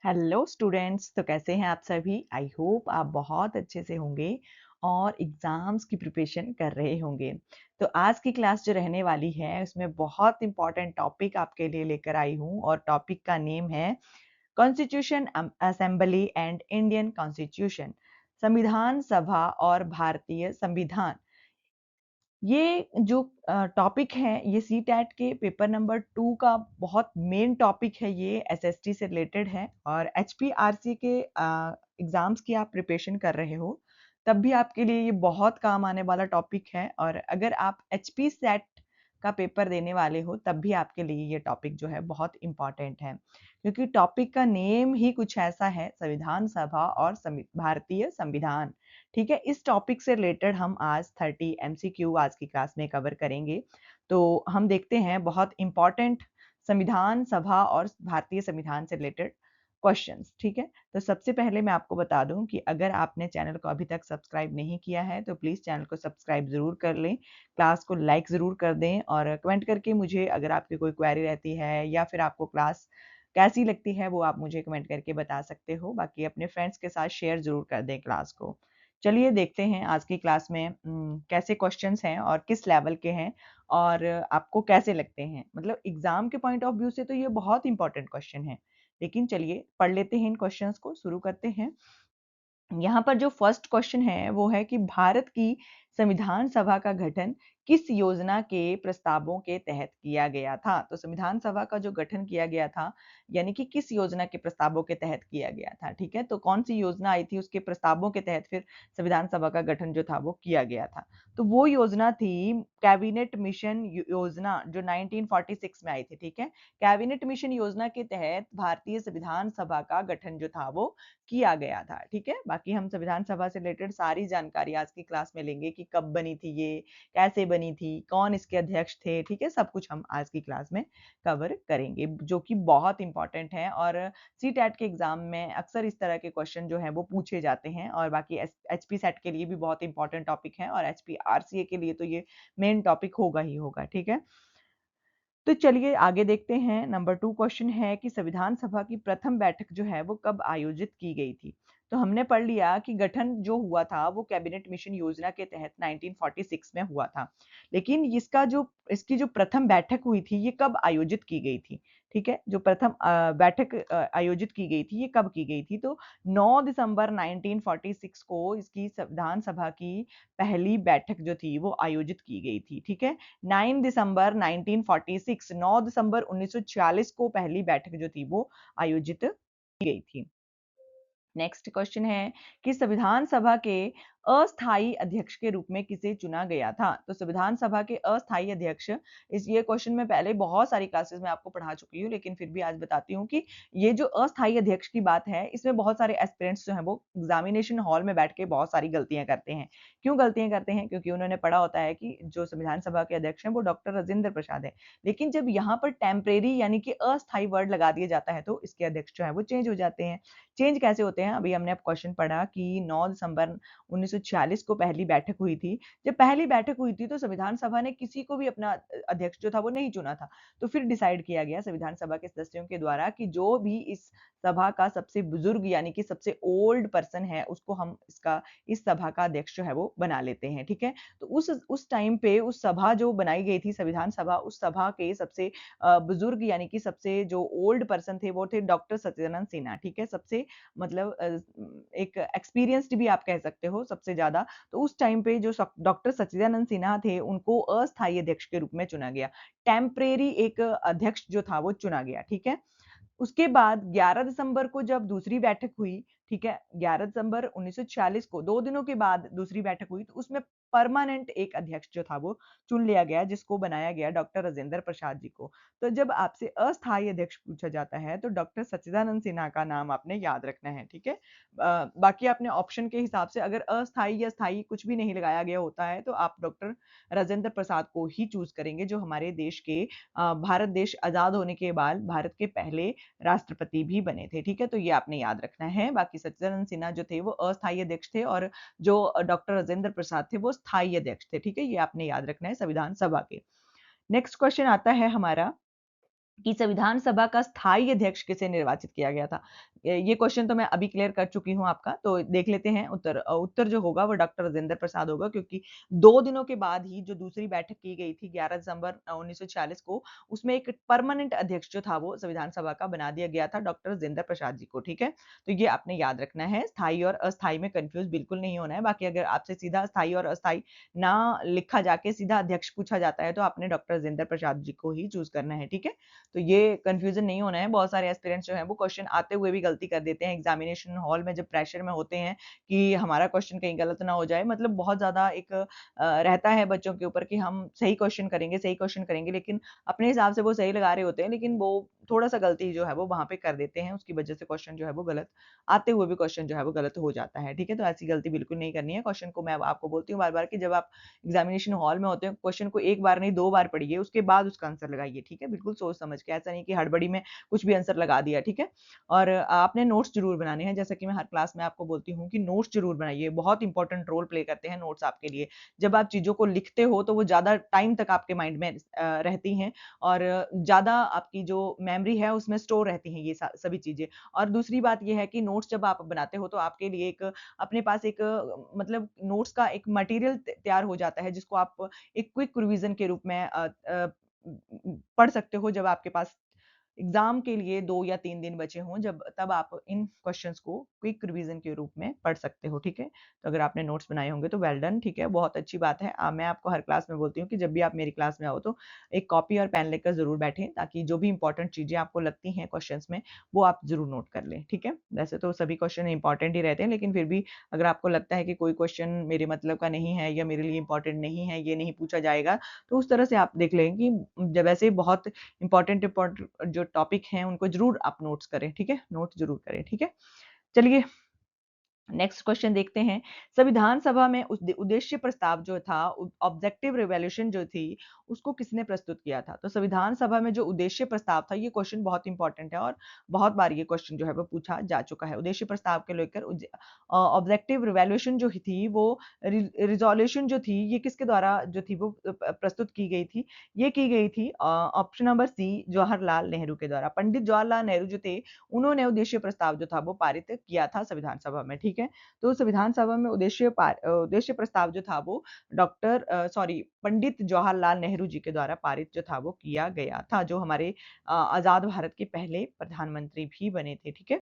Hello students. तो कैसे हैं आप सभी? आई होप आप बहुत अच्छे से होंगे और एग्जाम्स की प्रिपरेशन कर रहे होंगे। तो आज की क्लास जो रहने वाली है उसमें बहुत इंपॉर्टेंट टॉपिक आपके लिए लेकर आई हूँ और टॉपिक का नेम है constitution assembly and Indian constitution, संविधान सभा और भारतीय संविधान। ये जो टॉपिक है ये सी टैट के पेपर नंबर 2 का बहुत मेन टॉपिक है। ये एसएसटी से रिलेटेड है और एचपीआरसी के एग्जाम्स की आप प्रिपरेशन कर रहे हो तब भी आपके लिए ये बहुत काम आने वाला टॉपिक है। और अगर आप एचपी सेट का पेपर देने वाले हो तब भी आपके लिए ये टॉपिक जो है बहुत इंपॉर्टेंट है, क्योंकि टॉपिक का नेम ही कुछ ऐसा है, संविधान सभा और भारतीय संविधान। ठीक है, इस टॉपिक से रिलेटेड हम आज 30 एमसीक्यू आज की क्लास में कवर करेंगे। तो हम देखते हैं बहुत इंपॉर्टेंट संविधान सभा और भारतीय संविधान से रिलेटेड क्वेश्चंस। ठीक है, तो सबसे पहले मैं आपको बता दूं कि अगर आपने चैनल को अभी तक सब्सक्राइब नहीं किया है तो प्लीज चैनल को सब्सक्राइब जरूर कर लें, क्लास को लाइक जरूर कर दें और कमेंट करके मुझे अगर आपकी कोई क्वेरी रहती है या फिर आपको क्लास कैसी लगती है वो आप मुझे कमेंट करके बता सकते हो। बाकी अपने फ्रेंड्स के साथ शेयर जरूर कर दें क्लास को। चलिए देखते हैं आज की क्लास में कैसे क्वेश्चंस हैं और किस लेवल के हैं और आपको कैसे लगते हैं। मतलब एग्जाम के पॉइंट ऑफ व्यू से तो ये बहुत इंपॉर्टेंट क्वेश्चन है, लेकिन चलिए पढ़ लेते हैं इन क्वेश्चंस को, शुरू करते हैं। यहाँ पर जो फर्स्ट क्वेश्चन है वो है कि भारत की संविधान सभा का गठन किस योजना के प्रस्तावों के तहत किया गया था। तो संविधान सभा का जो गठन किया गया था यानी कि किस योजना के प्रस्तावों के तहत किया गया था। ठीक है, तो कौन सी योजना आई थी उसके प्रस्तावों के तहत फिर संविधान सभा का गठन जो था वो किया गया था। तो वो योजना थी कैबिनेट मिशन योजना जो 1946 में आई थी। ठीक है, कैबिनेट मिशन योजना के तहत भारतीय संविधान सभा का गठन जो था वो किया गया था। ठीक है, बाकी हम संविधान सभा से रिलेटेड सारी जानकारी आज की क्लास में लेंगे कि कब बनी थी ये, कैसे बनी थी, कौन इसके अध्यक्ष थे। ठीक है, सब कुछ हम आज की क्लास में कवर करेंगे जो कि बहुत इंपॉर्टेंट है और सी टैट के एग्जाम में अक्सर इस तरह के क्वेश्चन जो है वो पूछे जाते हैं। और बाकी एचपी सेट के लिए भी बहुत इंपॉर्टेंट टॉपिक है और एचपी आरसीए के लिए तो ये मेन टॉपिक होगा ही होगा। ठीक है, तो चलिए आगे देखते हैं। नंबर 2 क्वेश्चन है कि संविधान सभा की प्रथम बैठक जो है वो कब आयोजित की गई थी। तो हमने पढ़ लिया कि गठन जो हुआ था वो कैबिनेट मिशन योजना के तहत 1946 में हुआ था, लेकिन इसकी जो प्रथम बैठक हुई थी ये कब आयोजित की गई थी। ठीक है, जो प्रथम बैठक आयोजित की गई थी ये कब की गई थी। तो 9 दिसंबर 1946 को इसकी संविधान सभा की पहली बैठक जो थी वो आयोजित की गई थी। ठीक है, 9 दिसंबर 1946, 9 दिसंबर 1946 को पहली बैठक जो थी वो आयोजित की गई थी। नेक्स्ट क्वेश्चन है कि संविधान सभा के अस्थायी अध्यक्ष के रूप में किसे चुना गया था। तो संविधान सभा के अस्थायी अध्यक्ष, इस ये क्वेश्चन में पहले बहुत सारी क्लासेस में आपको पढ़ा चुकी हूँ, लेकिन फिर भी आज बताती हूँ कि ये जो अस्थायी अध्यक्ष की बात है इसमें बहुत सारे एस्पिरेंट्स जो हैं वो एग्जामिनेशन हॉल में बैठ के बहुत सारी गलतियां करते हैं। क्यों गलतियां करते हैं? क्योंकि उन्होंने पढ़ा होता है कि जो संविधान सभा के अध्यक्ष हैं वो डॉक्टर राजेंद्र प्रसाद है, लेकिन जब यहाँ पर टेम्परेरी यानी कि अस्थायी वर्ड लगा दिया जाता है तो इसके अध्यक्ष जो है वो चेंज हो जाते हैं। चेंज कैसे होते हैं? अभी हमने अब क्वेश्चन पढ़ा कि 9 दिसंबर 1946 को पहली बैठक हुई थी। जब पहली बैठक हुई थी तो संविधान सभा ने किसी को भी अपना अध्यक्ष जो था वो नहीं चुना था। तो फिर डिसाइड किया गया संविधान सभा के सदस्यों के द्वारा कि जो भी इस सभा का सबसे बुजुर्ग यानी कि सबसे ओल्ड पर्सन है उसको हम इसका इस सभा का अध्यक्ष जो है वो बना लेते हैं। ठीक है, तो उस टाइम पे उस सभा जो बनाई गई थी संविधान सभा, उस सभा के सबसे बुजुर्ग यानी कि सबसे जो ओल्ड पर्सन थे वो थे डॉक्टर सच्चिदानंद सिन्हा। ठीक है, सबसे मतलब एक एक्सपीरियंस्ड भी आप कह सकते हो सबसे ज्यादा। तो उस टाइम पे जो डॉक्टर सच्चिदानंद सिन्हा थे उनको अस्थायी अध्यक्ष के रूप में चुना गया, टेम्परेरी एक अध्यक्ष जो था वो चुना गया। ठीक है, उसके बाद 11 दिसंबर को जब दूसरी बैठक हुई, ठीक है, 11 दिसंबर 1946 को 2 दिनों के बाद दूसरी बैठक हुई, तो उसमें परमानेंट एक अध्यक्ष जो था वो चुन लिया गया जिसको बनाया गया डॉक्टर राजेंद्र प्रसाद जी को। तो जब आपसे अस्थायी अध्यक्ष पूछा जाता है तो डॉक्टर सच्चिदानंद सिन्हा का नाम आपने याद रखना है। ठीक है, बाकी आपने ऑप्शन के हिसाब से अगर अस्थायी या स्थायी कुछ भी नहीं लगाया गया होता है तो आप डॉक्टर राजेंद्र प्रसाद को ही चूज करेंगे जो हमारे देश के भारत देश आजाद होने के बाद भारत के पहले राष्ट्रपति भी बने थे। ठीक है, तो ये आपने याद रखना है। बाकी सच्चिदानंद सिन्हा जो थे वो अस्थायी अध्यक्ष थे और जो डॉक्टर राजेंद्र प्रसाद थे वो स्थायी अध्यक्ष थे। ठीक है, ये आपने याद रखना है संविधान सभा के। नेक्स्ट क्वेश्चन आता है हमारा कि संविधान सभा का स्थायी अध्यक्ष किसे निर्वाचित किया गया था? ये क्वेश्चन तो मैं अभी क्लियर कर चुकी हूँ आपका, तो देख लेते हैं उत्तर। उत्तर जो होगा वो डॉक्टर राजेंद्र प्रसाद होगा, क्योंकि 2 दिनों के बाद ही जो दूसरी बैठक की गई थी 11 दिसंबर 1946 को, उसमें एक परमानेंट अध्यक्ष जो था वो संविधान सभा का बना दिया गया था डॉक्टर राजेंद्र प्रसाद जी को, ठीक है? तो ये आपने याद रखना है, स्थायी और अस्थायी में कन्फ्यूज़ बिल्कुल नहीं होना है। बाकी अगर आपसे सीधा स्थायी और अस्थायी ना लिखा जाके सीधा अध्यक्ष पूछा जाता है, तो आपने डॉक्टर राजेंद्र प्रसाद जी को ही चूज़ करना है, ठीक है? तो ये कन्फ्यूजन नहीं होना है। बहुत सारे एस्पिरेंट्स जो हैं वो क्वेश्चन आते हुए भी गलती कर देते हैं एग्जामिनेशन हॉल में, जब प्रेशर में होते हैं कि हमारा क्वेश्चन कहीं गलत ना हो जाए। मतलब बहुत ज़्यादा एक रहता है बच्चों के ऊपर कि हम सही क्वेश्चन करेंगे, लेकिन अपने हिसाब से वो सही लगा रहे होते हैं, लेकिन वो थोड़ा-सा गलती जो है वो वहाँ पे कर देते हैं। उसकी वजह से क्वेश्चन जो है वो गलत आते हुए भी क्वेश्चन जो है वो गलत हो जाता है, ठीक है? तो ऐसी गलती बिल्कुल नहीं करनी है। क्वेश्चन को मैं अब आपको बोलती हूँ बार-बार कि जब आप एग्जामिनेशन हॉल में होते हैं, क्वेश्चन को एक बार नहीं 2 बार पढ़िए, उसके बाद उसका आंसर लगाइए, ठीक है? बिल्कुल सोच समझ के, ऐसा नहीं कि हड़बड़ी में कुछ भी आंसर लगा दिया, ठीक है? और आपने नोट्स ज़रूर बनाने हैं, जैसा कि मैं हर क्लास में आपको बोलती हूँ कि नोट्स ज़रूर बनाइए, बहुत इंपॉर्टेंट रोल प्ले करते हैं नोट्स आपके लिए। जब आप चीज़ों को लिखते हो, तो वो ज़्यादा टाइम तक आपके माइंड में रहती हैं और ज़्यादा आपकी जो मेमोरी है, उसमें स्टोर रहती हैं ये सभी चीज़ें। और दूसरी बात ये है कि नोट्स जब आप बनाते हो, तो आपके लिए एक अपने पास एक मतलब नोट्स का एक मटेरियल तैयार हो जाता है, जिसको आप एक क्विक रिवीजन के रूप में पढ़ सकते हो जब आपके पास एग्जाम के लिए 2 या 3 दिन बचे हों, जब तब आप इन क्वेश्चंस को क्विक रिवीजन के रूप में पढ़ सकते हो, ठीक है? तो अगर आपने नोट्स बनाए होंगे तो वेल डन, ठीक है? बहुत अच्छी बात है। मैं आपको हर क्लास में बोलती हूँ कि जब भी आप मेरी क्लास में आओ तो एक कॉपी और पेन लेकर ज़रूर बैठें, ताकि जो भी इम्पोर्टेंट चीज़ें आपको लगती हैं क्वेश्चंस में, वो आप ज़रूर नोट कर लें, ठीक है? वैसे तो सभी क्वेश्चन इम्पोर्टेंट ही रहते हैं, लेकिन फिर भी अगर आपको लगता है कि कोई क्वेश्चन मेरे मतलब का नहीं है या मेरे लिए इम्पोर्टेंट नहीं है, ये नहीं पूछा जाएगा, तो उस तरह से आप देख लें कि जब ऐसे बहुत इम्पोर्टेंट जो टॉपिक हैं उनको ज़रूर आप नोट्स करें, ठीक है? नोट ज़रूर करें, ठीक है? चलिए नेक्स्ट क्वेश्चन देखते हैं। संविधान सभा में उद्देश्य प्रस्ताव जो था, ऑब्जेक्टिव रिवॉल्यूशन जो थी, उसको किसने प्रस्तुत किया था? तो संविधान सभा में जो उद्देश्य प्रस्ताव था, ये क्वेश्चन बहुत इंपॉर्टेंट है और बहुत बार ये क्वेश्चन जो है वो पूछा जा चुका है। उद्देश्य प्रस्ताव के लेकर ऑब्जेक्टिव रिवॉल्यूशन जो थी, वो रिजोल्यूशन जो थी, ये किसके द्वारा जो थी वो प्रस्तुत की गई थी? ये की गई थी option number C, Jawaharlal Nehru के द्वारा। पंडित जवाहरलाल नेहरू जो थे, उन्होंने उद्देश्य प्रस्ताव जो था वो पारित किया था संविधान सभा में, ठीक है? तो संविधान सभा में उद्देश्य प्रस्ताव जो था वो पंडित जवाहरलाल नेहरू जी के द्वारा पारित जो था वो किया गया था, जो हमारे आज़ाद भारत के पहले प्रधानमंत्री भी बने थे, ठीक है?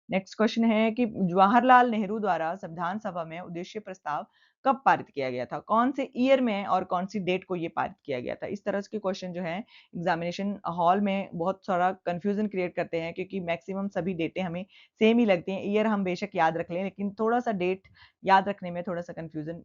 नेक्स्ट क्वेश्चन है कि जवाहरलाल नेहरू द्वारा संविधान सभा में उद्देश्य प्रस्ताव कब पारित किया गया था? कौन से ईयर में और कौन सी डेट को ये पारित किया गया था? इस तरह के क्वेश्चन जो हैं एग्जामिनेशन हॉल में बहुत सारा कंफ्यूजन क्रिएट करते हैं, क्योंकि मैक्सिमम सभी डेटें हमें सेम ही लगती हैं। ईयर हम बेशक याद रख लें, लेकिन थोड़ा-सा डेट याद रखने में थोड़ा-सा कंफ्यूजन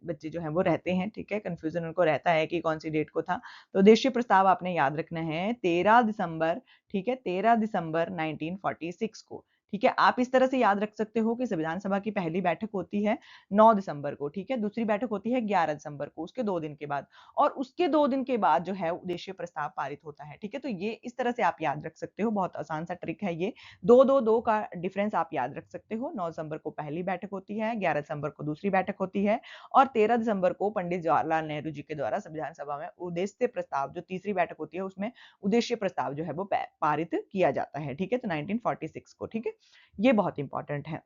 बच्चे जो हैं वो रहते हैं, ठीक है? कंफ्यूजन उनको रहता है कि कौन सी डेट को था। तो उद्देश्य प्रस्ताव आपने याद रखना है 13 दिसंबर, ठीक है? 13 दिसंबर 1946 को। ठीक है? आप इस तरह से याद रख सकते हो कि संविधान सभा की पहली बैठक होती है 9 दिसंबर को, ठीक है? दूसरी बैठक होती है 11 दिसंबर को, उसके 2 दिन के बाद, और उसके 2 दिन के बाद जो है उद्देश्य प्रस्ताव पारित होता है, ठीक है? तो ये इस तरह से आप याद रख सकते हो, बहुत आसान सा ट्रिक है ये। 2-2-2 का डिफरेंस आप याद रख सकते हो। 9 दिसंबर को पहली बैठक होती है, 11 दिसंबर को दूसरी बैठक होती है और 13 दिसंबर को पंडित जवाहरलाल नेहरू जी के द्वारा संविधान सभा में उद्देश्य प्रस्ताव जो तीसरी बैठक होती है, उसमें उद्देश्य प्रस्ताव जो है वो पारित किया जाता है, ठीक है? तो 1946 को, ठीक है? ये बहुत इंपॉर्टेंट है।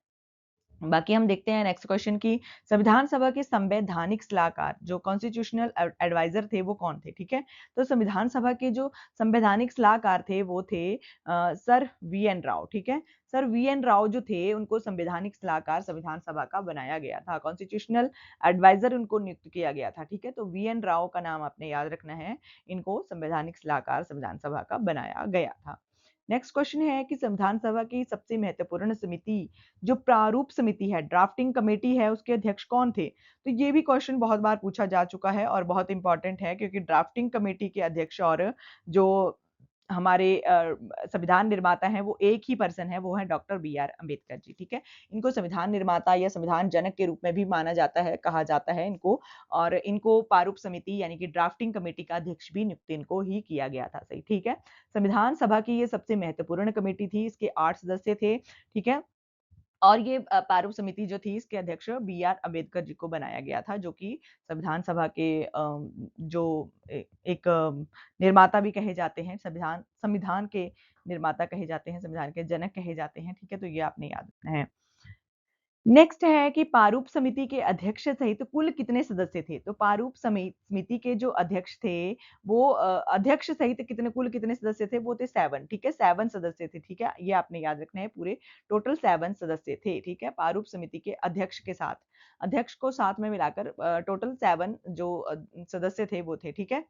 बाकी हम देखते हैं नेक्स्ट क्वेश्चन की संविधान सभा के संवैधानिक सलाहकार जो कॉन्स्टिट्यूशनल एडवाइजर थे वो कौन थे, ठीक है? तो संविधान सभा के जो संवैधानिक सलाहकार थे वो थे सर वी एन राव, ठीक है? सर वी एन राव जो थे उनको संवैधानिक सलाहकार संविधान सभा का बनाया गया था, कॉन्स्टिट्यूशनल एडवाइजर उनको नियुक्त किया गया था, ठीक है? तो वी एन राव का नाम आपने याद रखना है, इनको संवैधानिक सलाहकार संविधान सभा का बनाया गया था। नेक्स्ट क्वेश्चन है कि संविधान सभा की सबसे महत्वपूर्ण समिति जो प्रारूप समिति है, ड्राफ्टिंग कमेटी है, उसके अध्यक्ष कौन थे? तो ये भी क्वेश्चन बहुत बार पूछा जा चुका है और बहुत इंपॉर्टेंट है, क्योंकि ड्राफ्टिंग कमेटी के अध्यक्ष और जो हमारे संविधान निर्माता हैं वो एक ही पर्सन है, वो है doctor B are Ambedkar ji, ठीक है? इनको संविधान निर्माता या संविधान जनक के रूप में भी माना जाता है, कहा जाता है इनको, और इनको प्रारूप समिति यानी कि ड्राफ्टिंग कमेटी का अध्यक्ष भी नियुक्त इनको ही किया गया था, सही, ठीक है? संविधान सभा की ये सबसे महत्वपूर्ण कमेटी थी, इसके 8 सदस्य थे, ठीक है? और ये प्रारूप समिति जो थी इसके अध्यक्ष बी आर अम्बेडकर जी को बनाया गया था, जो कि संविधान सभा के जो एक निर्माता भी कहे जाते हैं, संविधान संविधान के निर्माता कहे जाते हैं, संविधान के जनक कहे जाते हैं। ठीक है, तो ये आपने याद रखना है। नेक्स्ट है कि प्रारूप समिति के अध्यक्ष सहित कुल कितने सदस्य थे? तो प्रारूप समिति के जो अध्यक्ष थे, वो अध्यक्ष सहित कुल कितने सदस्य थे? वो थे 7, ठीक है? 7 सदस्य थे, ठीक है? ये आपने याद रखना है, पूरे टोटल 7 सदस्य थे, ठीक है? प्रारूप समिति के अध्यक्ष के साथ, अध्यक्ष को साथ में मिलाकर टोटल 7 जो सदस्य थे वो थे, ठीक है?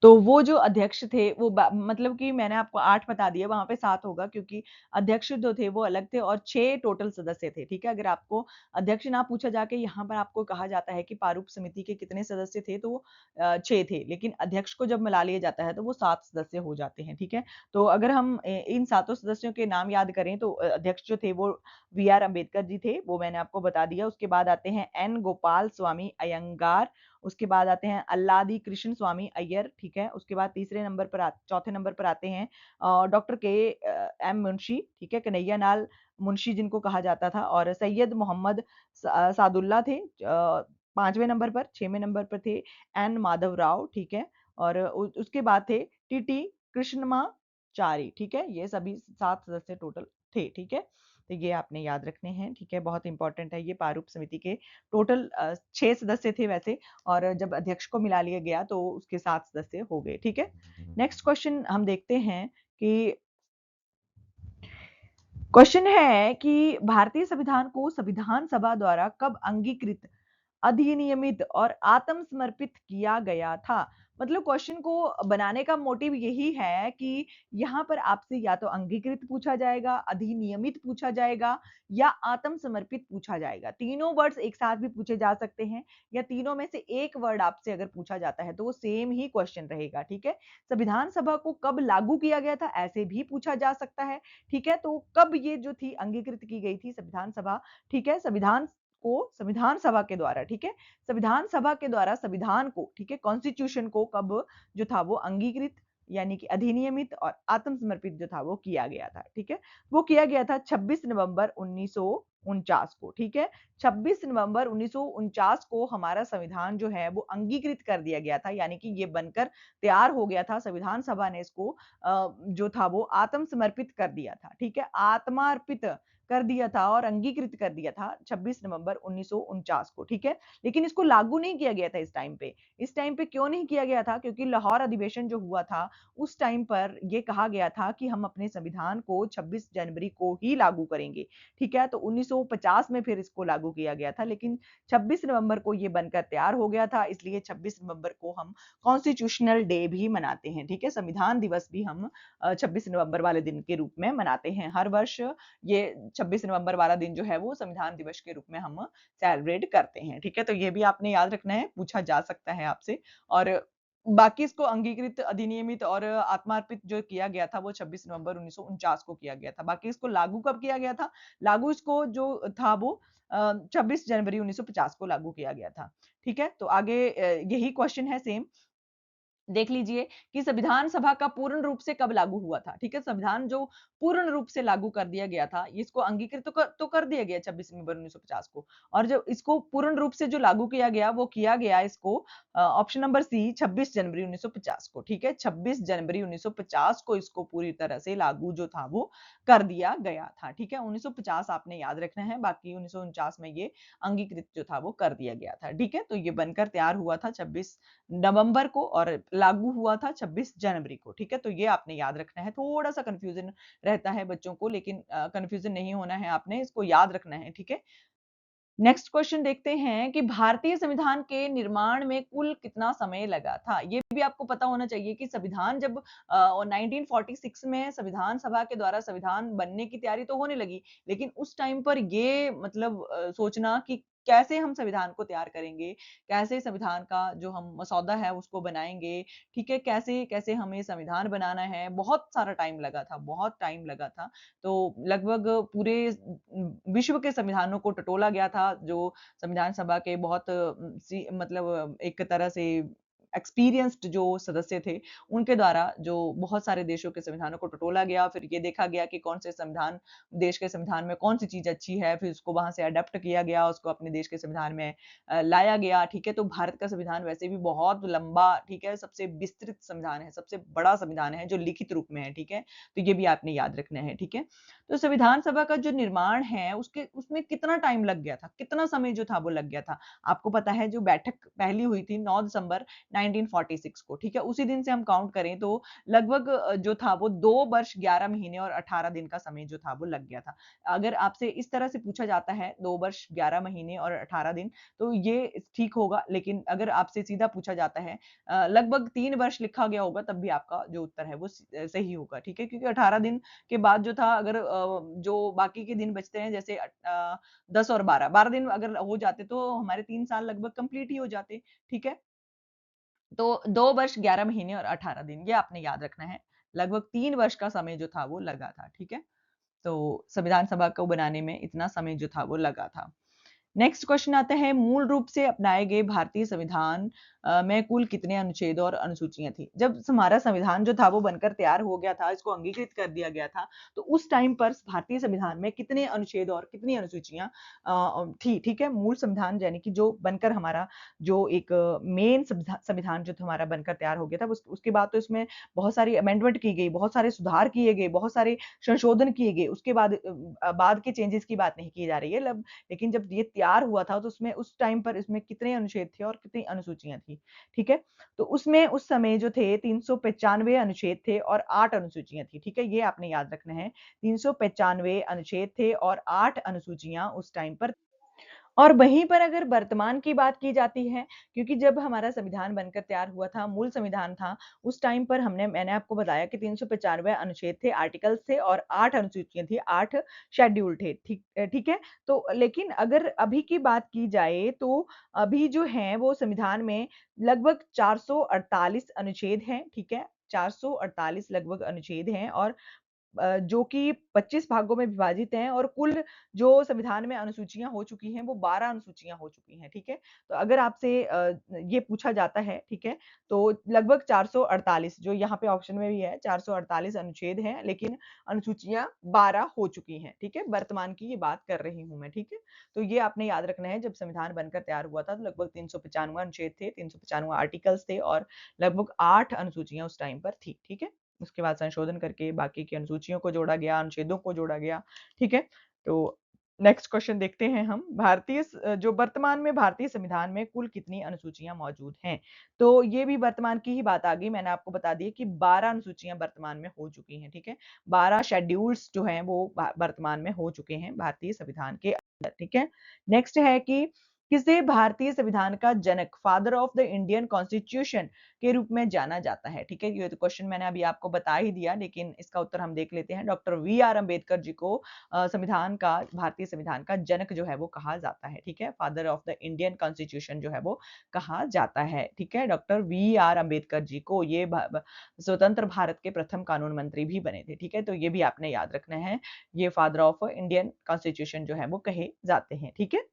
तो वो जो अध्यक्ष थे वो मतलब कि मैंने आपको 8 बता दिया, वहाँ पे 7 होगा क्योंकि अध्यक्ष जो थे वो अलग थे और 6 टोटल सदस्य थे, ठीक है? अगर आपको अध्यक्ष ना पूछा जाके यहाँ पर आपको कहा जाता है कि प्रारूप समिति के कितने सदस्य थे तो 6 थे, लेकिन अध्यक्ष को जब मिला लिया जाता है तो वो 7 सदस्य हो जाते हैं, ठीक है? तो अगर हम इन सातों सदस्यों के नाम याद करें तो अध्यक्ष जो थे वो बी आर अम्बेडकर जी थे, वो मैंने आपको बता दिया। उसके बाद आते हैं एन गोपाल स्वामी अयंगार, उसके बाद आते हैं अल्लादी कृष्ण स्वामी अय्यर, ठीक है? उसके बाद चौथे नंबर पर आते हैं डॉक्टर के एम मुंशी, ठीक है? कन्हैयालाल मुंशी जिनको कहा जाता था, और सैयद मोहम्मद सादुल्ला थे 5वें नंबर पर, 6वें नंबर पर थे एन माधव राव, ठीक है? और उसके बाद थे टीटी कृष्णमाचारी, ठीक है? ये सभी 7 सदस्य टोटल थे, ठीक है? तो ये आपने याद रखने हैं, ठीक है? बहुत इंपॉर्टेंट है ये। प्रारूप समिति के टोटल 6 सदस्य थे वैसे, और जब अध्यक्ष को मिला लिया गया तो उसके 7 सदस्य हो गए, ठीक है? नेक्स्ट क्वेश्चन हम देखते हैं कि क्वेश्चन है कि भारतीय संविधान को संविधान सभा द्वारा कब अंगीकृत, अधिनियमित और आत्मसमर्पित किया गया था? मतलब क्वेश्चन को बनाने का मोटिव यही है कि यहाँ पर आपसे या तो अंगीकृत पूछा जाएगा, अधिनियमित पूछा जाएगा या आत्मसमर्पित पूछा जाएगा। तीनों वर्ड्स एक साथ भी पूछे जा सकते हैं, या तीनों में से एक वर्ड आपसे अगर पूछा जाता है तो वो सेम ही क्वेश्चन रहेगा, ठीक है? संविधान सभा को कब लागू किया गया था, ऐसे भी पूछा जा सकता है, ठीक है? तो कब ये जो थी अंगीकृत की गई थी संविधान सभा, ठीक है? संविधान सभा के द्वारा, ठीक है? संविधान सभा के द्वारा संविधान को, ठीक है, कॉन्स्टिट्यूशन को कब जो था वो अंगीकृत यानी कि अधिनियमित और आत्मसमर्पित जो था वो किया गया था, ठीक है? वो किया गया था 26 नवंबर 1949 को, ठीक है? 26 नवंबर 1949 को हमारा संविधान जो है वो अंगीकृत कर दिया गया था, यानी कि ये बनकर तैयार हो गया था। संविधान सभा ने इसको जो था वो आत्मसमर्पित कर दिया था, ठीक है? आत्मार्पित कर दिया था और अंगीकृत कर दिया था 26 नवंबर 1949 को, ठीक है? लेकिन इसको लागू नहीं किया गया था इस टाइम पे। इस टाइम पे क्यों नहीं किया गया था? क्योंकि लाहौर अधिवेशन जो हुआ था, उस टाइम पर ये कहा गया था कि हम अपने संविधान को 26 जनवरी को ही लागू करेंगे, ठीक है? तो 1950 में फिर इसको लागू किया गया था, लेकिन 26 नवंबर को ये बनकर तैयार हो गया था, इसलिए 26 नवंबर को हम कॉन्स्टिट्यूशनल डे भी मनाते हैं, ठीक है? संविधान दिवस भी हम 26 नवंबर वाले दिन के रूप में मनाते हैं। हर वर्ष ये 26 नवंबर वाला दिन जो है वो संविधान दिवस के रूप में हम सेलिब्रेट करते हैं, ठीक है? तो ये भी आपने याद रखना है, पूछा जा सकता है आपसे। और बाकी इसको अंगीकृत, अधिनियमित और आत्मार्पित जो किया गया था वो 26 नवंबर 1949 को किया गया था। बाकी इसको लागू कब किया गया था? लागू इसको जो था वो 26 जनवरी 1950 को लागू किया गया था, ठीक है? तो आगे यही क्वेश्चन है सेम। देख लीजिए कि संविधान सभा का पूर्ण रूप से कब लागू हुआ था, ठीक है? संविधान जो पूर्ण रूप से लागू कर दिया गया था, इसको अंगीकृत तो कर दिया गया 26 नवंबर 1950 को, और जो इसको पूर्ण रूप से जो लागू किया गया, वो किया गया इसको ऑप्शन नंबर सी 26 जनवरी 1950 को, ठीक है? 26 जनवरी 1950 को इसको पूरी तरह से लागू जो था वो कर दिया गया था, ठीक है? 1950 आपने याद रखना है, बाकी 1949 में ये अंगीकृत जो था वो कर दिया गया था, ठीक है? तो ये बनकर तैयार हुआ था 26 नवंबर को और लागू हुआ था 26 जनवरी को, ठीक है? तो ये आपने याद रखना है। थोड़ा-सा कन्फ्यूज़न रहता है बच्चों को, लेकिन कन्फ्यूज़न नहीं होना है आपने, इसको याद रखना है, ठीक है? नेक्स्ट क्वेश्चन देखते हैं कि भारतीय संविधान के निर्माण में कुल कितना समय लगा था? ये भी आपको पता होना चाहिए कि संविधान जब 1946 में संविधान सभा के द्वारा संविधान बनने की तैयारी तो होने लगी, लेकिन उस टाइम पर ये मतलब सोचना कि कैसे हम संविधान को तैयार करेंगे, कैसे संविधान का जो हम मसौदा है उसको बनाएँगे, ठीक है? कैसे-कैसे हमें संविधान बनाना है, बहुत सारा टाइम लगा था, बहुत टाइम लगा था। तो लगभग पूरे विश्व के संविधानों को टटोला गया था, जो संविधान सभा के बहुत मतलब एक तरह से एक्सपीरियंस्ड जो सदस्य थे, उनके द्वारा जो बहुत सारे देशों के संविधानों को टटोला गया, फिर ये देखा गया कि कौन से संविधान देश के संविधान में कौन-सी चीज़ अच्छी है, फिर उसको वहाँ से अडॉप्ट किया गया, उसको अपने देश के संविधान में लाया गया, ठीक है? तो भारत का संविधान वैसे भी बहुत लंबा, ठीक है? सबसे विस्तृत संविधान है, सबसे बड़ा संविधान है जो लिखित रूप में है, ठीक है? तो ये भी आपने याद रखना है, ठीक है? तो संविधान सभा का जो निर्माण है, उसके उसमें कितना टाइम लग गया था, कितना समय जो था वो लग गया था। आपको पता है जो बैठक पहली हुई थी 9 दिसंबर 1946 को, ठीक है? उसी दिन से हम काउंट करें तो लगभग जो था वो 2 वर्ष 11 महीने और 18 दिन का समय जो था वो लग गया था। अगर आपसे इस तरह से पूछा जाता है 2 वर्ष 11 महीने और 18 दिन, तो ये ठीक होगा, लेकिन अगर आपसे सीधा पूछा जाता है लगभग 3 वर्ष लिखा गया होगा, तब भी आपका जो उत्तर है वो सही होगा, ठीक है? क्योंकि 18 दिन के बाद जो था, अगर जो बाकी के दिन बचते हैं, जैसे 10 और 12, 12 दिन अगर हो जाते तो हमारे 3 साल लगभग कंप्लीट ही हो जाते, ठीक है? तो 2 वर्ष 11 महीने और 18 दिन, ये आपने याद रखना है। लगभग 3 वर्ष का समय जो था वो लगा था, ठीक है? तो संविधान सभा को बनाने में इतना समय जो था वो लगा था। नेक्स्ट क्वेश्चन आता है, मूल रूप से अपनाए गए भारतीय संविधान में कुल कितने अनुच्छेद और अनुसूचियां थी? जब हमारा संविधान जो था वो बनकर तैयार हो गया था, इसको अंगीकृत कर दिया गया था, तो उस टाइम पर भारतीय संविधान में कितने अनुच्छेद और कितनी अनुसूचियां थी? ठीक है, मूल संविधान यानी कि जो बनकर हमारा जो एक मेन संविधान जो था हमारा बनकर तैयार हो गया था, उसके बाद तो इसमें बहुत सारी अमेंडमेंट की गई, बहुत सारे सुधार किए गए, बहुत सारे संशोधन किए गए, उसके बाद बाद के चेंजेस की बात नहीं की जा रही है, लेकिन जब ये तैयार हुआ था तो उसमें उस टाइम पर इसमें कितने अनुच्छेद थे और कितनी अनुसूचियाँ थी, ठीक है? तो उसमें उस समय जो थे 395 अनुच्छेद थे और 8 अनुसूचियाँ थी, ठीक है? ये आपने याद रखना है, 395 अनुच्छेद थे और 8 अनुसूचियाँ उस टाइम पर। और वहीं पर अगर वर्तमान की बात की जाती है, क्योंकि जब हमारा संविधान बनकर तैयार हुआ था, मूल संविधान था, उस टाइम पर मैंने आपको बताया कि 395 अनुच्छेद थे, आर्टिकल्स थे और 8 अनुसूचियाँ थी, 8 शेड्यूल थे, ठीक है? तो लेकिन अगर अभी की बात की जाए, तो अभी जो है वो संविधान में लगभग 448 अनुच्छेद हैं, ठीक है? 448 लगभग अनुच्छेद हैं और जो कि 25 भागों में विभाजित हैं और कुल जो संविधान में अनुसूचियाँ हो चुकी हैं, वो 12 अनुसूचियाँ हो चुकी हैं, ठीक है? तो अगर आपसे ये पूछा जाता है, ठीक है? तो लगभग 448, जो यहाँ पे ऑप्शन में भी है, 448 अनुच्छेद हैं, लेकिन अनुसूचियाँ 12 हो चुकी हैं, ठीक है? वर्तमान की ये बात कर रही हूँ मैं, ठीक है? तो ये आपने याद रखना है, जब संविधान बनकर तैयार हुआ था, तो लगभग 395 अनुच्छेद थे, 395 आर्टिकल्स थे और लगभग 8 अनुसूचियाँ उस टाइम पर थी, ठीक है? उसके बाद संशोधन करके बाकी की अनुसूचियों को जोड़ा गया, अनुच्छेदों को जोड़ा गया, ठीक है? तो नेक्स्ट क्वेश्चन देखते हैं हम, जो वर्तमान में भारतीय संविधान में कुल कितनी अनुसूचियाँ मौजूद हैं? तो ये भी वर्तमान की ही बात आ गई, मैंने आपको बता दी कि 12 अनुसूचियाँ वर्तमान में हो चुकी हैं, ठीक है? 12 शेड्यूल्स जो हैं वो वर्तमान में हो चुके हैं भारतीय संविधान के अंदर, ठीक है? नेक्स्ट है कि किसे भारतीय संविधान का जनक, father of the Indian constitution के रूप में जाना जाता है, ठीक है? ये तो क्वेश्चन मैंने अभी आपको बता ही दिया, लेकिन इसका उत्तर हम देख लेते हैं। Doctor V are Ambedkar ji को भारतीय संविधान का जनक जो है वो कहा जाता है, ठीक है? Father of the Indian constitution जो है वो कहा जाता है, ठीक है? Doctor V are Ambedkar ji को ये स्वतंत्र भारत के प्रथम कानून मंत्री भी बने थे, ठीक है? तो ये भी आपने याद रखना है, ये फादर ऑफ इंडियन कॉन्स्टिट्यूशन जो है वो कहे जाते हैं, ठीक है?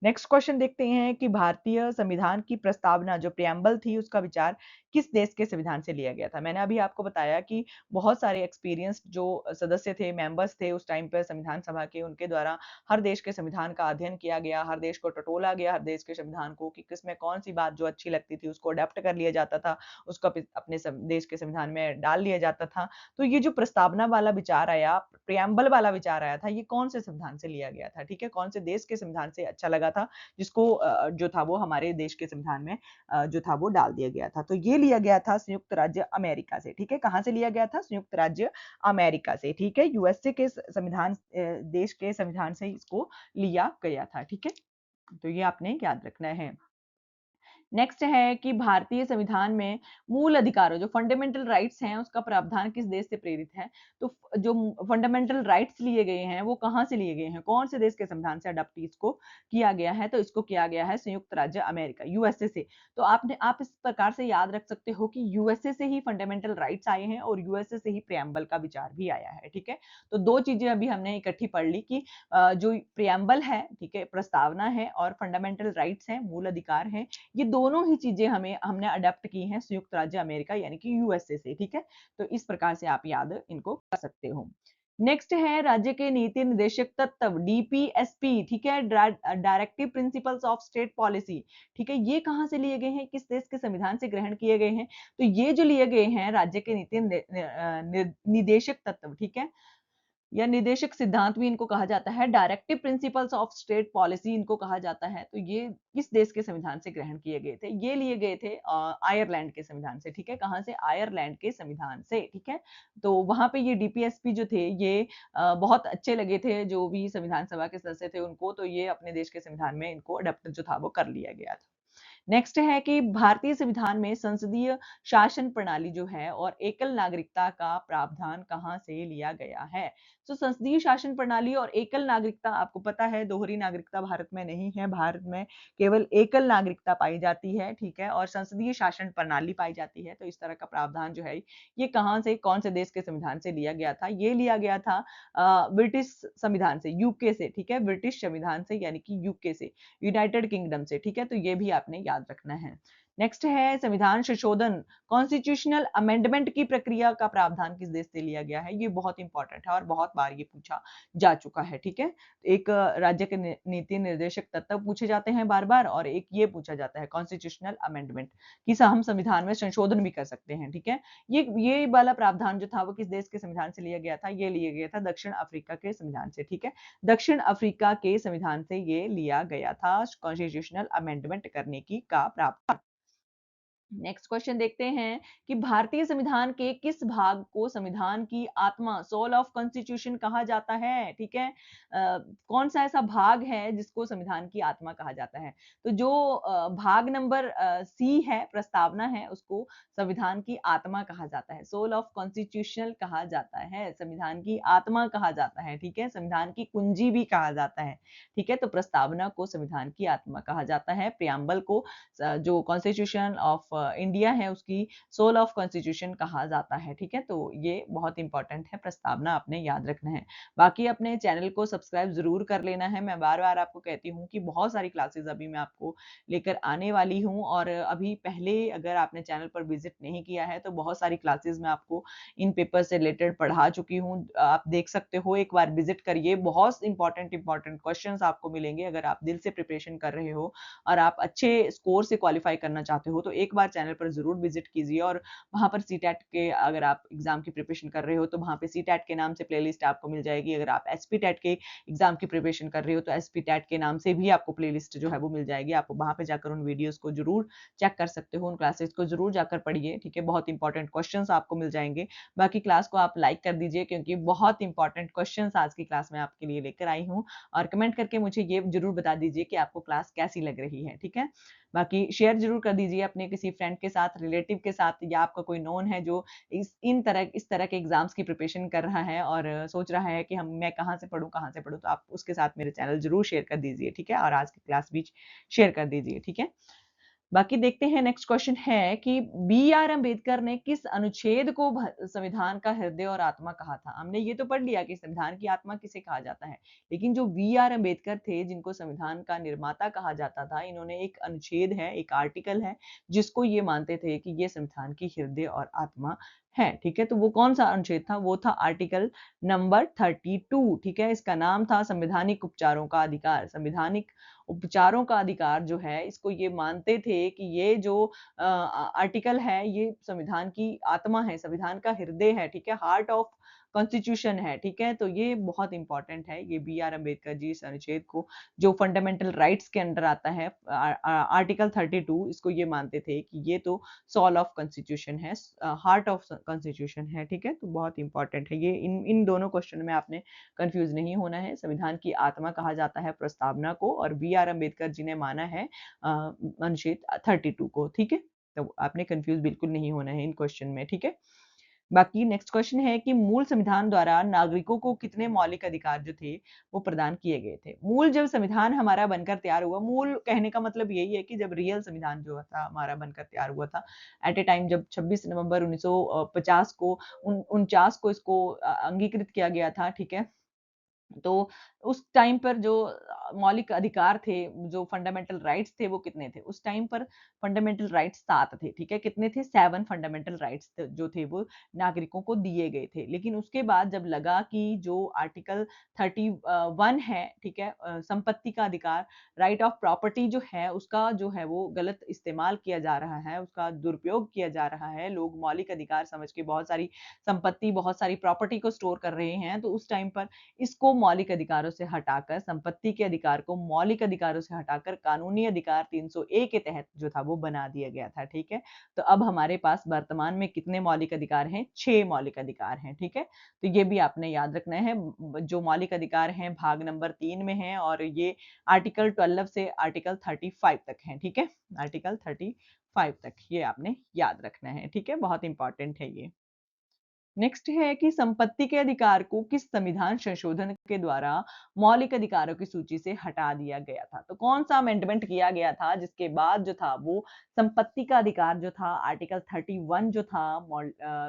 नेक्स्ट क्वेश्चन देखते हैं कि भारतीय संविधान की प्रस्तावना जो प्रिएम्बल थी, उसका विचार किस देश के संविधान से लिया गया था? मैंने अभी आपको बताया कि बहुत सारे एक्सपीरियंस्ड जो सदस्य थे, मेंबर्स थे उस टाइम पे संविधान सभा के, उनके द्वारा हर देश के संविधान का अध्ययन किया गया, हर देश को टटोला गया, हर देश के संविधान को कि किसमें कौन-सी बात जो अच्छी लगती थी उसको अडॉप्ट कर लिया जाता था, उसको अपने देश के संविधान में डाल लिया जाता था। तो ये जो प्रस्तावना वाला विचार आया, प्रिएम्बल वाला विचार आया था, ये कौन से संविधान से लिया गया था? ठीक है? कौन से देश के संविधान से अच्छा लगा था, जिसको जो था वो हमारे देश के संविधान में जो था वो डाल दिया गया था। तो ये लिया गया था संयुक्त राज्य अमेरिका से, ठीक है? कहाँ से लिया गया था? संयुक्त राज्य अमेरिका से, ठीक है? यूएसए के देश के संविधान से इसको लिया गया था, ठीक है? तो ये आपने याद रखना है। नेक्स्ट है कि भारतीय संविधान में मूल अधिकारों जो फंडामेंटल राइट्स हैं उसका प्रावधान किस देश से प्रेरित है? तो जो फंडामेंटल राइट्स लिए गए हैं वो कहाँ से लिए गए हैं? कौन से देश के संविधान से अडॉप्ट इसको किया गया है? तो इसको किया गया है संयुक्त राज्य अमेरिका, यूएसए से। तो आप इस प्रकार से याद रख सकते हो कि यूएसए से ही फंडामेंटल राइट्स आए हैं और यूएसए से ही प्रिएम्बल का विचार भी आया है, ठीक है? तो 2 चीजें अभी हमने इकट्ठी पढ़ ली कि जो प्रिएम्बल है, ठीक है, प्रस्तावना है और फंडामेंटल राइट्स हैं, मूल अधिकार हैं, ये दोनों ही चीजें हमने अडेप्ट की हैं संयुक्त राज्य अमेरिका यानी कि यूएसए से, ठीक है। तो इस प्रकार से आप याद इनको कर सकते हो। नेक्स्ट है राज्य के नीति निर्देशक तत्व डीपीएसपी, ठीक है, directive principles of state policy, ठीक है। ये कहाँ से लिए गए हैं, किस देश के संविधान से ग्रहण किए गए हैं? तो ये जो लिए गए हैं राज्य के नीति निदेशक तत्व, ठीक है, या निदेशक सिद्धांत भी इनको कहा जाता है, directive principles of state policy इनको कहा जाता है। तो ये किस देश के संविधान से ग्रहण किए गए थे? ये लिए गए थे आयरलैंड के संविधान से, ठीक है। कहाँ से? आयरलैंड के संविधान से, ठीक है। तो वहां पे ये डीपीएसपी जो थे ये बहुत अच्छे लगे थे जो भी संविधान सभा के सदस्य थे उनको, तो ये अपने देश के संविधान में इनको अडेप्ट जो था वो कर लिया गया था। नेक्स्ट है कि भारतीय संविधान में संसदीय शासन प्रणाली जो है और एकल नागरिकता का प्रावधान कहां से लिया गया है? तो संसदीय शासन प्रणाली और एकल नागरिकता, आपको पता है दोहरी नागरिकता भारत में नहीं है, भारत में केवल एकल नागरिकता पाई जाती है, ठीक है, और संसदीय शासन प्रणाली पाई जाती है। तो इस तरह का प्रावधान जो है ये कहां से, कौन से देश के संविधान से लिया गया था? ये लिया गया था ब्रिटिश संविधान से, यूके से, ठीक है, ब्रिटिश संविधान से यानी कि यूके से, यूनाइटेड किंगडम से, ठीक है। तो ये भी आपने याद रखना है। नेक्स्ट है संविधान संशोधन, कॉन्स्टिट्यूशनल अमेंडमेंट की प्रक्रिया का प्रावधान किस देश से लिया गया है? ये बहुत इंपॉर्टेंट है और बहुत बार ये पूछा जा चुका है, ठीक है। एक राज्य के नीति निर्देशक तत्व पूछे जाते हैं बार बार, और एक ये पूछा जाता है कॉन्स्टिट्यूशनल अमेंडमेंट कि हम संविधान में संशोधन भी कर सकते हैं, ठीक है। ये वाला प्रावधान जो था वो किस देश के संविधान से लिया गया था? ये लिया गया था दक्षिण अफ्रीका के संविधान से, ठीक है। दक्षिण अफ्रीका के संविधान से ये लिया गया था कॉन्स्टिट्यूशनल अमेंडमेंट करने की का प्रावधान। नेक्स्ट क्वेश्चन देखते हैं कि भारतीय संविधान के किस भाग को संविधान की आत्मा, सोल ऑफ कॉन्स्टिट्यूशन कहा जाता है, ठीक है। कौन सा ऐसा भाग है जिसको संविधान की आत्मा कहा जाता है? तो जो भाग नंबर सी है, प्रस्तावना है, उसको संविधान की आत्मा कहा जाता है, सोल ऑफ कॉन्स्टिट्यूशनल कहा जाता है, संविधान की आत्मा कहा जाता है, ठीक है, संविधान की कुंजी भी कहा जाता है, ठीक है। तो प्रस्तावना को संविधान की आत्मा कहा जाता है, प्रियम्बल को जो कॉन्स्टिट्यूशन ऑफ इंडिया है उसकी सोल ऑफ कॉन्स्टिट्यूशन कहा जाता है, ठीक है। तो ये बहुत इंपॉर्टेंट है, प्रस्तावना आपने याद रखना है। बाकी अपने चैनल को सब्सक्राइब जरूर कर लेना है। मैं बार बार आपको कहती हूँ कि बहुत सारी क्लासेस अभी मैं आपको लेकर आने वाली हूँ, और अभी पहले अगर आपने चैनल पर विजिट नहीं किया है तो बहुत सारी क्लासेस मैं आपको इन पेपर से रिलेटेड पढ़ा चुकी हूँ, आप देख सकते हो, एक बार विजिट करिए। बहुत इंपॉर्टेंट क्वेश्चन आपको मिलेंगे अगर आप दिल से प्रिपरेशन कर रहे हो और आप अच्छे स्कोर से क्वालिफाई करना चाहते हो, तो एक बार चैनल पर जरूर विजिट कीजिए। और वहां पर सीटेट के, अगर आप एग्जाम की प्रिपरेशन कर रहे हो तो वहां पे सीटेट के नाम से प्लेलिस्ट आपको मिल जाएगी। अगर आप एसपीटेट के एग्जाम की प्रिपरेशन कर रहे हो तो एसपीटेट के नाम से भी आपको प्लेलिस्ट जो है वो मिल जाएगी। आप वहां पे जाकर उन वीडियोस को जरूर चेक कर सकते हो, उन क्लासेस को जरूर जाकर पढ़िए, ठीक है। बहुत इंपॉर्टेंट क्वेश्चन आपको मिल जाएंगे। बाकी क्लास को आप लाइक कर दीजिए क्योंकि बहुत इंपॉर्टेंट क्वेश्चन आज की क्लास में आपके लिए लेकर आई हूँ, और कमेंट करके मुझे ये जरूर बता दीजिए कि आपको क्लास कैसी लग रही है, ठीक है। बाकी शेयर जरूर कर दीजिए अपने किसी फ्रेंड के साथ, रिलेटिव के साथ, या आपका कोई नोन है जो इस तरह के एग्जाम्स की प्रिपरेशन कर रहा है और सोच रहा है कि मैं कहाँ से पढूं, तो आप उसके साथ मेरे चैनल जरूर शेयर कर दीजिए, ठीक है। और आज की क्लास भी शेयर कर दीजिए, ठीक है। बाकी देखते हैं, नेक्स्ट क्वेश्चन है कि बी आर अम्बेडकर ने किस अनुच्छेद को संविधान का हृदय और आत्मा कहा था? हमने ये तो पढ़ लिया कि संविधान की आत्मा किसे कहा जाता है, लेकिन जो बी आर अम्बेडकर थे जिनको संविधान का निर्माता कहा जाता था, इन्होंने एक अनुच्छेद है, एक आर्टिकल है जिसको ये मानते थे कि ये संविधान की हृदय और आत्मा है, ठीक है। तो वो कौन सा अनुच्छेद था? वो था आर्टिकल नंबर 32, ठीक है। इसका नाम था संवैधानिक उपचारों का अधिकार। संवैधानिक उपचारों का अधिकार जो है, इसको ये मानते थे कि ये जो आर्टिकल है ये संविधान की आत्मा है, संविधान का हृदय है, ठीक है, हार्ट ऑफ कॉन्स्टिट्यूशन है, ठीक है। तो ये बहुत इंपॉर्टेंट है, ये बी आर अम्बेडकर जी इस अनुच्छेद को, जो फंडामेंटल राइट्स के अंडर आता है, आर्टिकल 32, इसको ये मानते थे कि ये तो सोल ऑफ कॉन्स्टिट्यूशन है, हार्ट ऑफ कॉन्स्टिट्यूशन है, ठीक है। तो बहुत इंपॉर्टेंट है ये, इन दोनों क्वेश्चन में आपने कंफ्यूज नहीं होना है। संविधान की आत्मा कहा जाता है प्रस्तावना को, और बी आर अम्बेडकर जी ने माना है अनुच्छेद 32 को, ठीक है। तो आपने कंफ्यूज बिल्कुल नहीं होना है इन क्वेश्चन में, ठीक है। बाकी नेक्स्ट क्वेश्चन है कि मूल संविधान द्वारा नागरिकों को कितने मौलिक अधिकार जो थे वो प्रदान किए गए थे? मूल जब संविधान हमारा बनकर तैयार हुआ, मूल कहने का मतलब यही है कि जब रियल संविधान जो था हमारा बनकर तैयार हुआ था, एट ए टाइम जब 26 नवंबर 1950 को 49 को इसको अंगीकृत किया गया था, ठीक है। तो उस टाइम पर जो मौलिक अधिकार थे, जो फंडामेंटल राइट्स थे वो कितने थे? उस टाइम पर फंडामेंटल राइट्स 7 थे, ठीक है? कितने थे? 7 फंडामेंटल राइट्स जो थे वो नागरिकों को दिए गए थे। लेकिन उसके बाद जब लगा कि जो आर्टिकल 31 है, ठीक है? संपत्ति का अधिकार, राइट ऑफ प्रॉपर्टी जो है उसका जो है वो गलत इस्तेमाल किया जा रहा है, उसका दुरुपयोग किया जा रहा है। लोग मौलिक अधिकार समझ के बहुत सारी संपत्ति, बहुत सारी प्रॉपर्टी को स्टोर कर रहे हैं। तो उस टाइम पर इसको मौलिक अधिकारों से हटाकर, संपत्ति के अधिकार को मौलिक अधिकारों से हटाकर कानूनी अधिकार 300 ए के तहत जो था वो बना दिया गया था, ठीक है? तो अब हमारे पास वर्तमान में कितने मौलिक अधिकार हैं? 6 मौलिक अधिकार हैं, ठीक है? तो ये भी आपने याद रखना है। जो मौलिक अधिकार हैं भाग नंबर 3 में हैं और ये आर्टिकल 12 से आर्टिकल 35 तक हैं, ठीक है? आर्टिकल 35 तक ये आपने याद रखना है, ठीक है? बहुत इंपॉर्टेंट है ये। नेक्स्ट है कि संपत्ति के अधिकार को किस संविधान संशोधन के द्वारा मौलिक अधिकारों की सूची से हटा दिया गया था? तो कौन सा अमेंडमेंट किया गया था जिसके बाद जो था वो संपत्ति का अधिकार जो था आर्टिकल 31 जो था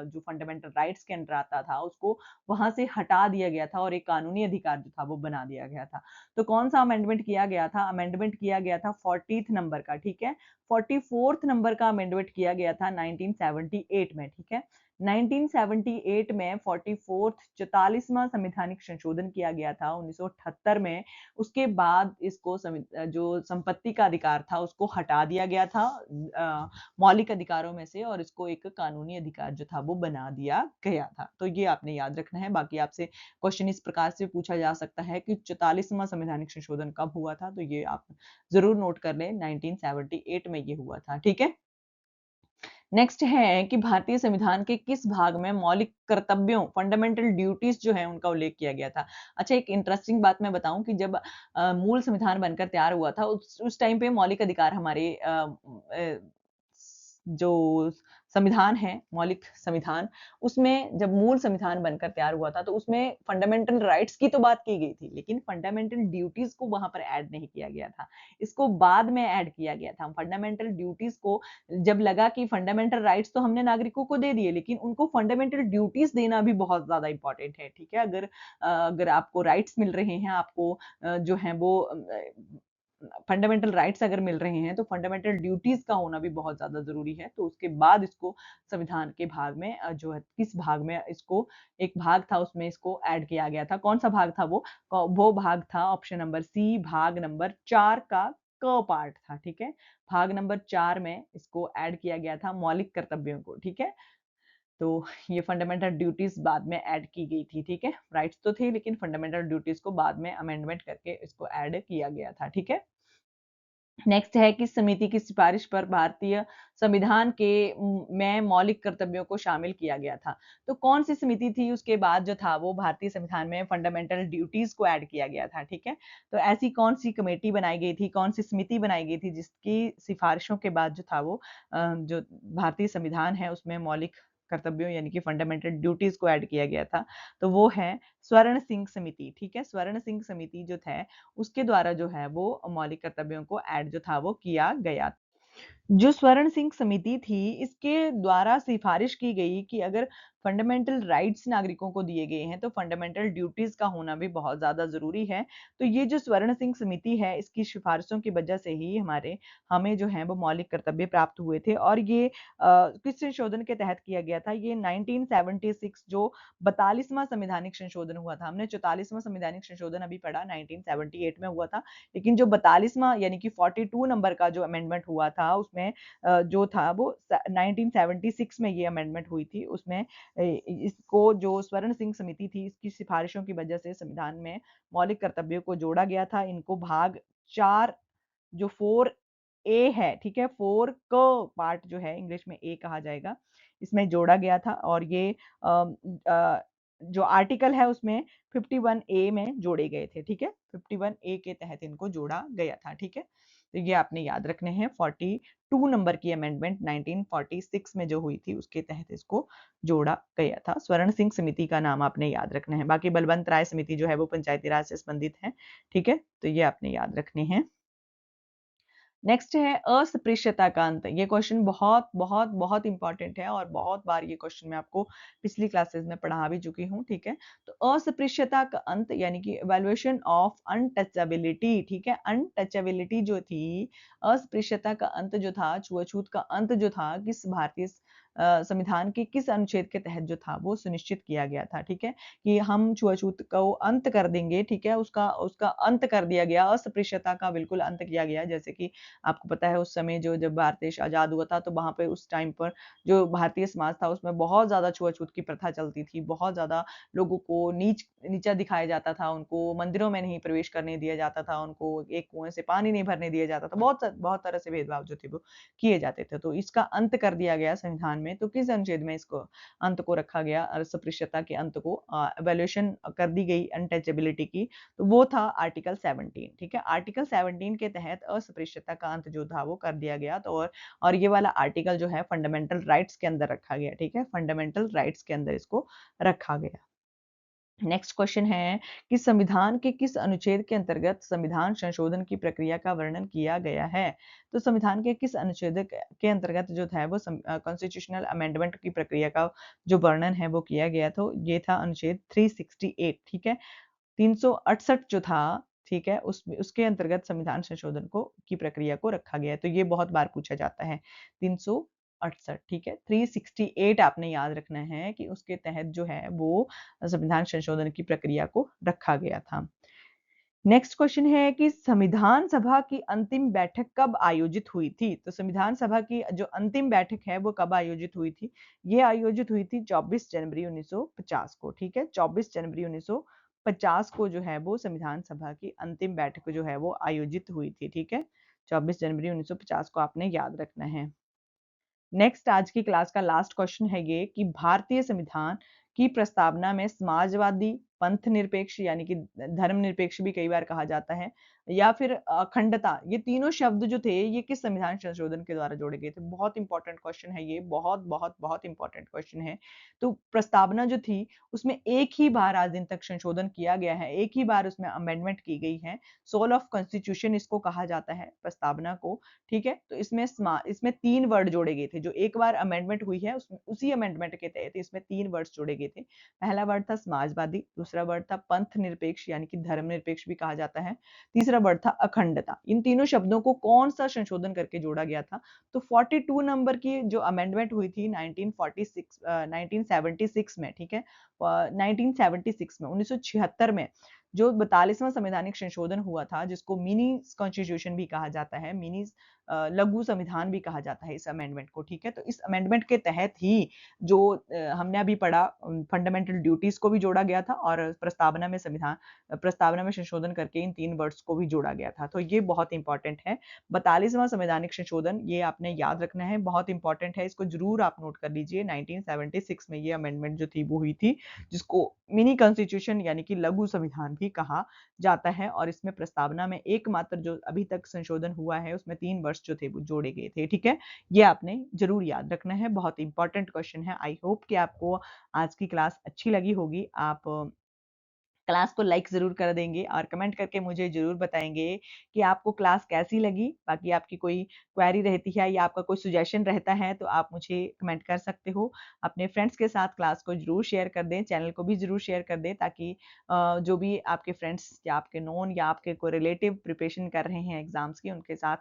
जो फंडामेंटल राइट्स के अंडर आता था उसको वहां से हटा दिया गया था और एक कानूनी अधिकार जो था वो बना दिया गया था। तो कौन सा अमेंडमेंट किया गया था? अमेंडमेंट किया गया था 40th नंबर का, ठीक है? 44th नंबर का अमेंडमेंट किया गया था 1978 में, ठीक है? 1978 में 44वां संवैधानिक संशोधन किया गया था 1978 में। उसके बाद इसको जो संपत्ति का अधिकार था उसको हटा दिया गया था मौलिक अधिकारों में से और इसको एक कानूनी अधिकार जो था वो बना दिया गया था। तो ये आपने याद रखना है। बाकी आपसे क्वेश्चन इस प्रकार से पूछा जा सकता है कि 44वां संवैधानिक संशोधन कब हुआ था? तो ये आप जरूर नोट कर लें, 1978 में ये हुआ था, ठीक है? नेक्स्ट है कि भारतीय संविधान के किस भाग में मौलिक कर्तव्यों फंडामेंटल ड्यूटीज जो है उनका उल्लेख किया गया था। अच्छा, एक इंटरेस्टिंग बात मैं बताऊं कि जब मूल संविधान बनकर तैयार हुआ था उस टाइम पे मौलिक अधिकार हमारे जो संविधान है, मौलिक संविधान, उसमें जब मूल संविधान बनकर तैयार हुआ था तो उसमें फंडामेंटल राइट्स की तो बात की गई थी लेकिन फंडामेंटल ड्यूटीज को वहां पर ऐड नहीं किया गया था। इसको बाद में ऐड किया गया था। फंडामेंटल ड्यूटीज को जब लगा कि फंडामेंटल राइट्स तो हमने नागरिकों को दे दिए लेकिन उनको फंडामेंटल ड्यूटीज देना भी बहुत ज्यादा इंपॉर्टेंट है, ठीक है? अगर आपको राइट्स मिल रहे हैं, आपको जो है वो फंडामेंटल राइट्स अगर मिल रहे हैं तो फंडामेंटल ड्यूटीज का होना भी बहुत ज्यादा जरूरी है। तो उसके बाद इसको संविधान के भाग में जो है किस भाग में इसको एक भाग था उसमें इसको ऐड किया गया था। कौन सा भाग था वो भाग था ऑप्शन नंबर सी, भाग नंबर 4 का क पार्ट था, ठीक है? भाग नंबर 4 में इसको ऐड किया गया था मौलिक कर्तव्यों को, ठीक है? तो ये फंडामेंटल ड्यूटीज बाद में ऐड की गई थी, ठीक है? राइट्स तो थे लेकिन फंडामेंटल ड्यूटीज को बाद में अमेंडमेंट करके इसको ऐड किया गया था, ठीक है? नेक्स्ट है कि समिति की सिफारिश पर भारतीय संविधान के में मौलिक कर्तव्यों को शामिल किया गया था। तो कौन सी समिति थी उसके बाद जो था वो भारतीय संविधान में फंडामेंटल ड्यूटीज को ऐड किया गया था, ठीक है? तो ऐसी कौन सी कमेटी बनाई गई थी, कौन सी समिति बनाई गई थी जिसकी सिफारिशों के बाद जो था वो जो भारतीय संविधान है उसमें मौलिक कर्तव्यों यानी कि फंडामेंटल ड्यूटीज को ऐड किया गया था? तो वो है स्वर्ण सिंह समिति, ठीक है? स्वर्ण सिंह समिति जो है उसके द्वारा जो है वो मौलिक कर्तव्यों को ऐड जो था वो किया गया। जो स्वर्ण सिंह समिति थी इसके द्वारा सिफारिश की गई कि अगर फंडामेंटल राइट्स नागरिकों को दिए गए हैं तो फंडामेंटल ड्यूटीज का होना भी बहुत ज्यादा जरूरी है। तो ये जो स्वर्ण सिंह समिति है इसकी सिफारिशों की वजह से ही हमें जो है वो मौलिक कर्तव्य प्राप्त हुए थे और ये किस संशोधन के तहत किया गया था? ये 1976 जो 42वां संवैधानिक संशोधन हुआ था। हमने 44वां संवैधानिक संशोधन अभी पढ़ा 1978 में हुआ था लेकिन जो 42वां यानी कि 42 नंबर का जो अमेंडमेंट हुआ था उसमें जो था वो 1976 में ये अमेंडमेंट हुई थी। उसमें इसको जो स्वर्ण सिंह समिति थी इसकी सिफारिशों की वजह से संविधान में मौलिक कर्तव्यों को जोड़ा गया था। इनको भाग 4 जो 4A है, ठीक है? 4 क पार्ट जो है इंग्लिश में ए कहा जाएगा, इसमें जोड़ा गया था और ये जो आर्टिकल है उसमें 51A में जोड़े गए थे, ठीक है? 51A के तहत इनको जोड़ा गया था, ठीक है? तो ये आपने याद रखने हैं। 42 नंबर की अमेंडमेंट 1946 में जो हुई थी उसके तहत इसको जोड़ा गया था। स्वर्ण सिंह समिति का नाम आपने याद रखना है। बाकी बलवंत राय समिति जो है वो पंचायती राज से संबंधित है, ठीक है? तो ये आपने याद रखने हैं। नेक्स्ट है अस्पृश्यता का अंत। ये क्वेश्चन बहुत बहुत बहुत इंपॉर्टेंट है और बहुत बार ये क्वेश्चन मैं आपको पिछली क्लासेस में पढ़ा भी चुकी हूँ, ठीक है। तो अस्पृश्यता का अंत यानी कि इवैल्यूएशन ऑफ अनटचेबिलिटी, ठीक है। अनटचेबिलिटी जो थी, अस्पृश्यता का अंत जो था, छुआछूत का अंत जो था, किस भारतीय संविधान के किस अनुच्छेद के तहत जो था वो सुनिश्चित किया गया था, ठीक है। कि हम छुआछूत को अंत कर देंगे, ठीक है। उसका उसका अंत कर दिया गया, अस्पृश्यता का बिल्कुल अंत किया गया। जैसे कि आपको पता है उस समय जो जब भारत देश आज़ाद हुआ था तो वहाँ पे उस टाइम पर जो भारतीय समाज था उसमें बहुत ज़्यादा छुआ-छूत की प्रथा चलती थी। बहुत ज़्यादा लोगों को नीचा दिखाया जाता था, उनको मंदिरों में नहीं प्रवेश करने दिया जाता था, उनको एक कुएँ से पानी नहीं भरने दिया जाता था। बहुत तरह से भेदभाव जो थे वो किए जाते थे। तो इसका अंत कर दिया गया संविधान में। तो किस अनुच्छेद में इसको अंत को रखा गया, अस्पृश्यता के अंत को इवैल्यूएशन कर दी गई अनटचेबिलिटी की, तो वो था आर्टिकल 17, ठीक है। आर्टिकल 17 के तहत अस्पृश्यता का अंत जो था वो कर दिया गया। तो और ये वाला आर्टिकल जो है फंडामेंटल राइट्स के अंदर रखा गया, ठीक है। फंडामेंटल राइट्स के अंदर इसको रखा गया। नेक्स्ट क्वेश्चन है कि संविधान के किस अनुच्छेद के अंतर्गत संविधान संशोधन की प्रक्रिया का वर्णन किया गया है? तो संविधान के किस अनुच्छेद के अंतर्गत जो था वो कॉन्स्टिट्यूशनल अमेंडमेंट की प्रक्रिया का जो वर्णन है वो किया गया। तो ये था अनुच्छेद 368, ठीक है। 368 जो था, ठीक है, उसके अंतर्गत संविधान संशोधन को की प्रक्रिया को रखा गया है। तो ये बहुत बार पूछा जाता है। 368, ठीक है। 368 आपने याद रखना है कि उसके तहत जो है वो संविधान संशोधन की प्रक्रिया को रखा गया था। नेक्स्ट क्वेश्चन है कि संविधान सभा की अंतिम बैठक कब आयोजित हुई थी? तो संविधान सभा की जो अंतिम बैठक है वो कब आयोजित हुई थी? ये आयोजित हुई थी 24 जनवरी 1950 को, ठीक है। 24 जनवरी 1950 को जो है वो संविधान सभा की अंतिम बैठक जो है वो आयोजित हुई थी, ठीक है। 24 जनवरी 1950 को आपने याद रखना है। नेक्स्ट आज की क्लास का लास्ट क्वेश्चन है ये कि भारतीय संविधान की प्रस्तावना में समाजवादी, पंथ निरपेक्ष यानी कि धर्मनिरपेक्ष भी कई बार कहा जाता है, या फिर अखंडता, ये तीनों शब्द जो थे ये किस संविधान संशोधन के द्वारा जोड़े गए थे? बहुत इंपॉर्टेंट क्वेश्चन है ये, बहुत इंपॉर्टेंट क्वेश्चन है। तो प्रस्तावना जो थी उसमें एक ही बार आज दिन तक संशोधन किया गया है, एक ही बार उसमें अमेंडमेंट की गई है। सोल ऑफ कॉन्स्टिट्यूशन इसको कहा जाता है प्रस्तावना को, ठीक है। तो इसमें 3 वर्ड जोड़े गए थे। जो एक बार अमेंडमेंट हुई है उसमें उसी अमेंडमेंट के तहत इसमें 3 वर्ड्स जोड़े गए थे। पहला वर्ड था समाजवादी, दूसरा वर्ड था पंथ निरपेक्ष यानी कि धर्मनिरपेक्ष भी कहा जाता है, तीसरा वर्ड था अखंडता। इन तीनों शब्दों को कौन-सा संशोधन करके जोड़ा गया था? तो 42 नंबर की जो अमेंडमेंट हुई थी 1976 में, ठीक है। 1976 में 1976 में जो 42वां संवैधानिक संशोधन हुआ था जिसको मिनी कॉन्स्टिट्यूशन भी कहा जाता है, लघु संविधान भी कहा जाता है इस अमेंडमेंट को, ठीक है। तो इस अमेंडमेंट के तहत ही जो हमने अभी पढ़ा फंडामेंटल ड्यूटीज को भी जोड़ा गया था और प्रस्तावना में संशोधन करके इन 3 वर्ड्स को भी जोड़ा गया था। तो ये बहुत इंपॉर्टेंट है। 42वां संवैधानिक संशोधन ये आपने याद रखना है, बहुत इंपॉर्टेंट है, इसको जरूर आप नोट कर लीजिए। 1976 में ये अमेंडमेंट जो थी वो हुई थी, जिसको मिनी कॉन्स्टिट्यूशन यानी कि लघु संविधान भी कहा जाता है। और इसमें प्रस्तावना में एकमात्र जो अभी तक संशोधन हुआ है उसमें 3 वर्ष जो थे वो जोड़े गए थे, ठीक है। ये आपने जरूर याद रखना है, बहुत इंपॉर्टेंट क्वेश्चन है। आई होप कि आपको आज की क्लास अच्छी लगी होगी। आप क्लास को लाइक ज़रूर कर देंगे और कमेंट करके मुझे ज़रूर बताएँगे कि आपको क्लास कैसी लगी। बाकी आपकी कोई क्वेरी रहती है या आपका कोई सजेशन रहता है तो आप मुझे कमेंट कर सकते हो। अपने फ्रेंड्स के साथ क्लास को ज़रूर शेयर कर दें, चैनल को भी ज़रूर शेयर कर दें ताकि जो भी आपके फ्रेंड्स या आपके नोन या आपके कोई रिलेटिव प्रिपरेशन कर रहे हैं एग्ज़ाम्स की, उनके साथ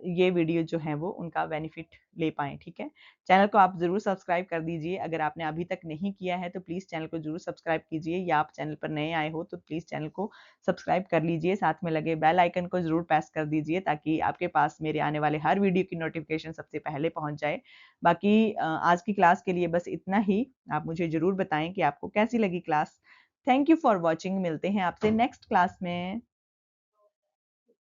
ये वीडियो जो है वो उनका बेनिफिट ले पाएँ, ठीक है। चैनल को आप ज़रूर सब्सक्राइब कर दीजिए। अगर आपने अभी तक नहीं किया है तो प्लीज़ चैनल को ज़रूर सब्सक्राइब कीजिए, या आप चैनल पर नए आए हो तो प्लीज़ चैनल को सब्सक्राइब कर लीजिए। साथ में लगे बेल आइकन को ज़रूर प्रेस कर दीजिए ताकि आपके पास मेरे आने वाले हर वीडियो की नोटिफ़िकेशन सबसे पहले पहुँच जाए। बाकी आज की क्लास के लिए बस इतना ही। आप मुझे ज़रूर बताएँ कि आपको कैसी लगी class. Thank you for watching. मिलते हैं आपसे नेक्स्ट क्लास में।